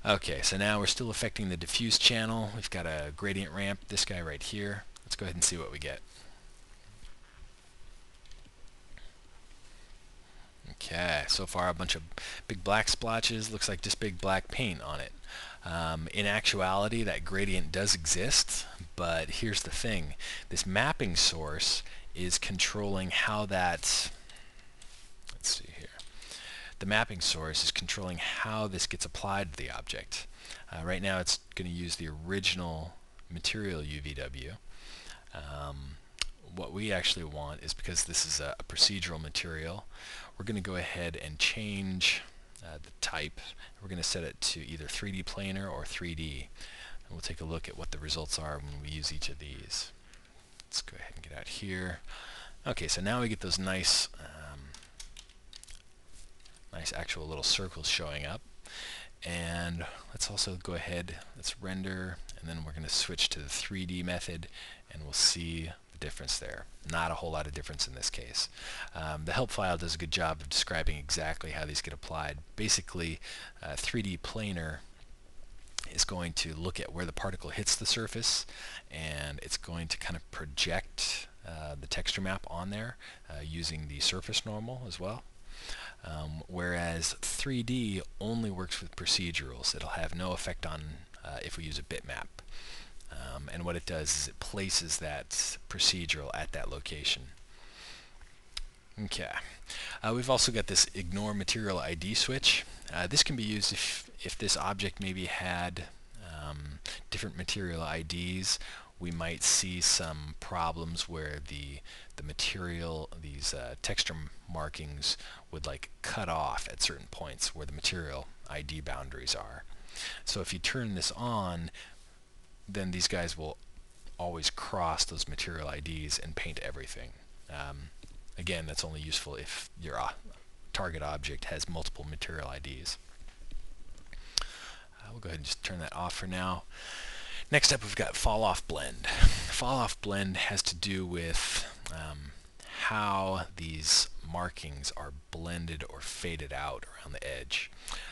Okay, so now we're still affecting the diffuse channel. We've got a gradient ramp, this guy right here. Let's go ahead and see what we get. Okay, so far a bunch of big black splotches, looks like just big black paint on it. In actuality, that gradient does exist, but here's the thing. This mapping source is controlling how that, let's see here. The mapping source is controlling how this gets applied to the object. Right now it's going to use the original material UVW. What we actually want is, because this is a procedural material, we're going to go ahead and change the type. We're going to set it to either 3D planar or 3D. And we'll take a look at what the results are when we use each of these. Let's go ahead and get out here. Okay, so now we get those nice nice actual little circles showing up. And let's also go ahead, let's render, and then we're going to switch to the 3D method, and we'll see the difference there. Not a whole lot of difference in this case. The help file does a good job of describing exactly how these get applied. Basically, 3D planar is going to look at where the particle hits the surface, and it's going to kind of project the texture map on there using the surface normal as well. Whereas 3D only works with procedurals. It'll have no effect on if we use a bitmap. And what it does is it places that procedural at that location. Okay. We've also got this ignore material ID switch. This can be used if this object maybe had different material IDs. We might see some problems where the material, these texture markings would like cut off at certain points where the material ID boundaries are. So if you turn this on, then these guys will always cross those material IDs and paint everything. Again, that's only useful if your target object has multiple material IDs. We'll go ahead and just turn that off for now. Next up, we've got Falloff blend. Falloff blend has to do with how these markings are blended or faded out around the edge.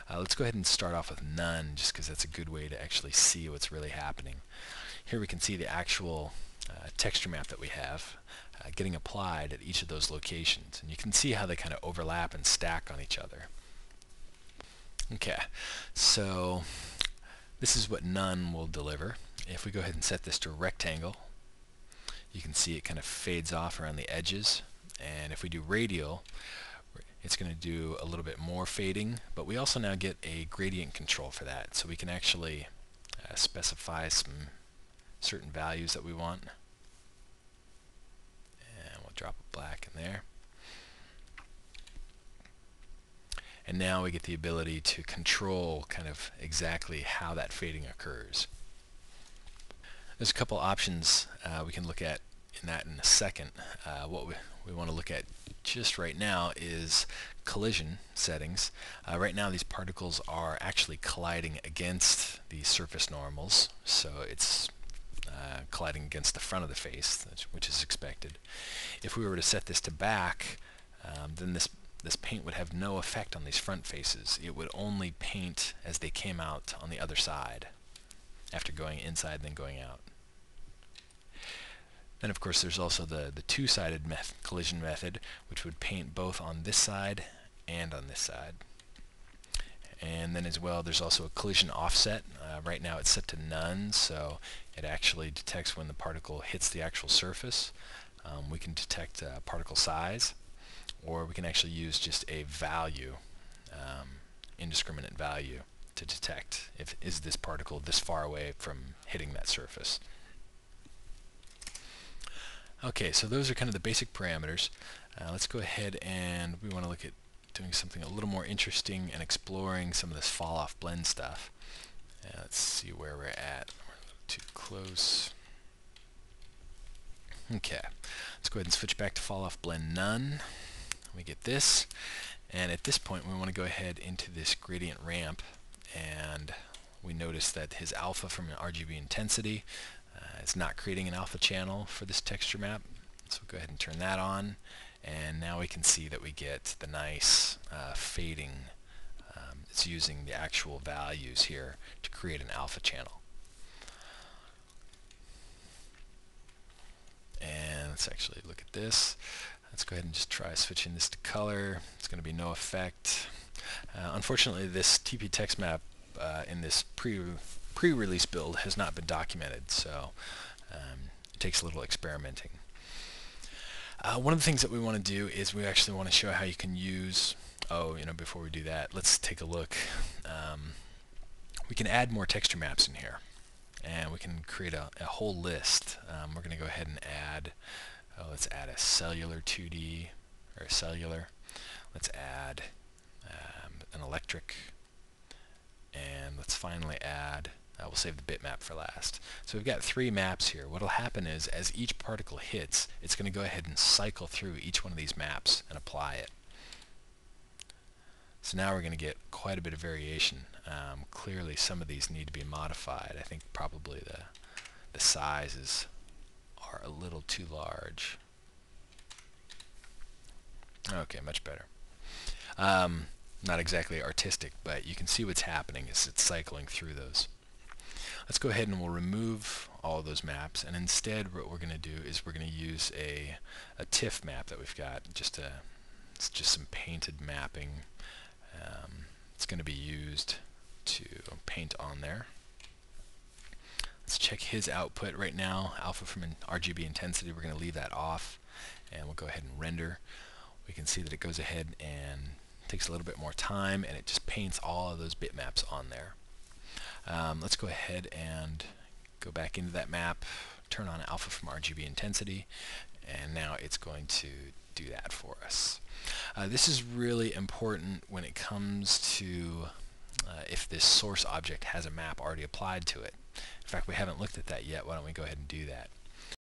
Let's go ahead and start off with none, just because that's a good way to actually see what's really happening. Here we can see the actual texture map that we have getting applied at each of those locations, and you can see how they kind of overlap and stack on each other. Okay, so this is what none will deliver. If we go ahead and set this to rectangle, you can see it kind of fades off around the edges. And if we do radial, it's going to do a little bit more fading, but we also now get a gradient control for that. So we can actually specify some certain values that we want. And we'll drop a black in there. And now we get the ability to control kind of exactly how that fading occurs. There's a couple options we can look at in a second. What we want to look at just right now is collision settings. Right now these particles are actually colliding against the surface normals, so it's colliding against the front of the face, which is expected. If we were to set this to back, then this paint would have no effect on these front faces. It would only paint as they came out on the other side, after going inside then going out. Then of course there's also the two-sided collision method, which would paint both on this side and on this side. And then as well there's also a collision offset. Right now it's set to none, so it actually detects when the particle hits the actual surface. We can detect particle size, or we can actually use just a value, indiscriminate value, to detect if is this particle this far away from hitting that surface. Okay, so those are kind of the basic parameters. Let's go ahead and we want to look at doing something a little more interesting and exploring some of this fall-off blend stuff. Let's see where we're at. We're a little too close. Okay, let's go ahead and switch back to fall-off blend none. We get this, and at this point we want to go ahead into this gradient ramp, and we notice that his alpha from an RGB intensity is not creating an alpha channel for this texture map. So we'll go ahead and turn that on, and now we can see that we get the nice fading. it's using the actual values here to create an alpha channel. And let's actually look at this. Let's go ahead and just try switching this to color. It's going to be no effect. Unfortunately, this TP text map in this pre-release build has not been documented, so it takes a little experimenting. One of the things that we want to do is we actually want to show how you can use, before we do that, let's take a look. We can add more texture maps in here, and we can create a whole list. We're going to go ahead and add, let's add a cellular 2D, or a cellular. Let's add an electric, and let's finally add, we'll save the bitmap for last. So we've got 3 maps here. What will happen is, as each particle hits, it's going to go ahead and cycle through each one of these maps and apply it. So now we're going to get quite a bit of variation. Clearly some of these need to be modified. I think probably the sizes are a little too large. Okay, much better. Not exactly artistic, but you can see what's happening is it's cycling through those. Let's go ahead and we'll remove all of those maps, and instead what we're going to do is we're going to use a TIFF map that we've got. It's just some painted mapping. It's going to be used to paint on there. Let's check his output right now. Alpha from RGB intensity, we're going to leave that off, and we'll go ahead and render. We can see that it goes ahead and takes a little bit more time, and it just paints all of those bitmaps on there. Let's go ahead and go back into that map, turn on alpha from RGB intensity, and now it's going to do that for us. This is really important when it comes to if this source object has a map already applied to it. In fact, we haven't looked at that yet. Why don't we go ahead and do that?